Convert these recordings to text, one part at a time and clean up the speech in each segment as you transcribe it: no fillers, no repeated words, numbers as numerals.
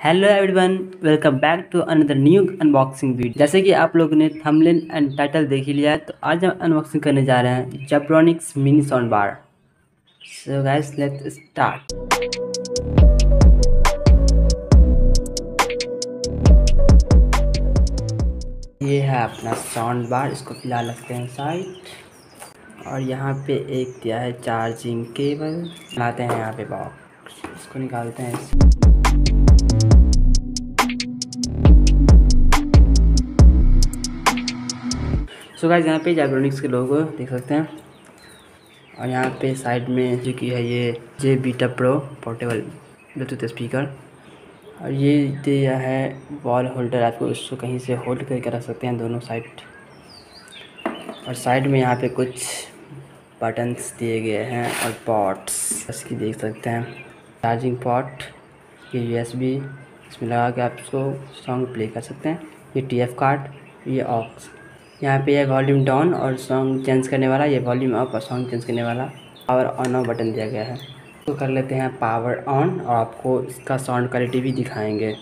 Hello everyone, welcome back to another new unboxing video. जैसे कि आप लोगों ने थंबनेल एंड टाइटल देख ही लिया है, तो आज हम अनबॉक्सिंग करने जा रहे हैं Zebronics mini sound bar. So guys, let's start. ये है अपना साउंड बार, इसको फिलहाल रखते हैं साइड। और यहाँ पे एक दिया है चार्जिंग केबल। लाते हैं यहाँ पे बॉक्स, इसको निकालते हैं। सो गाइस, यहाँ पे जेब्रॉनिक्स के लोगो देख सकते हैं। और यहाँ पे साइड में जो कि है ये J Beta Pro portable Bluetooth speaker. और ये दिया है वॉल होल्डर, आपको उसको कहीं से होल्ड करके रख सकते हैं दोनों साइड। और साइड में यहाँ पे कुछ बटन्स दिए गए हैं और पॉट्स इसकी देख सकते हैं। चार्जिंग पॉट, ये यूएसबी, इसमें लगा के आप इसको सॉन्ग प्ले कर सकते हैं। ये टीएफ कार्ड, ये ऑक्स। यहाँ पे है वॉल्यूम डाउन और सॉन्ग चेंज करने वाला, ये वॉल्यूम अप और सॉन्ग चेंज करने वाला पावर ऑन ऑफ बटन दिया गया है। तो कर लेते हैं पावर ऑन और आपको इसका साउंड क्वालिटी भी दिखाएंगे।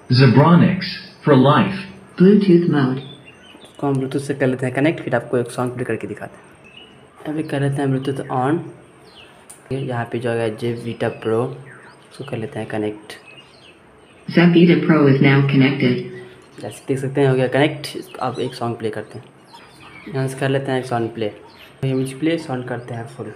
Zebronics for life. Bluetooth mode. इसको हम ब्लूटूथ से कर लेते हैं कनेक्ट, फिर आपको एक सॉन्ग प्ले करके दिखाते हैं। अभी कर लेते हैं ब्लूटूथ ऑन। यहाँ पे जो है जे बीटा प्रो, उसको कर लेते हैं connect. Zabita Pro is now connected. जैसे देख सकते हैं हो गया कनेक्ट। अब एक सॉन्ग प्ले करते हैं, यहाँ से कर लेते हैं एक song play. Music play sound करते हैं फुल।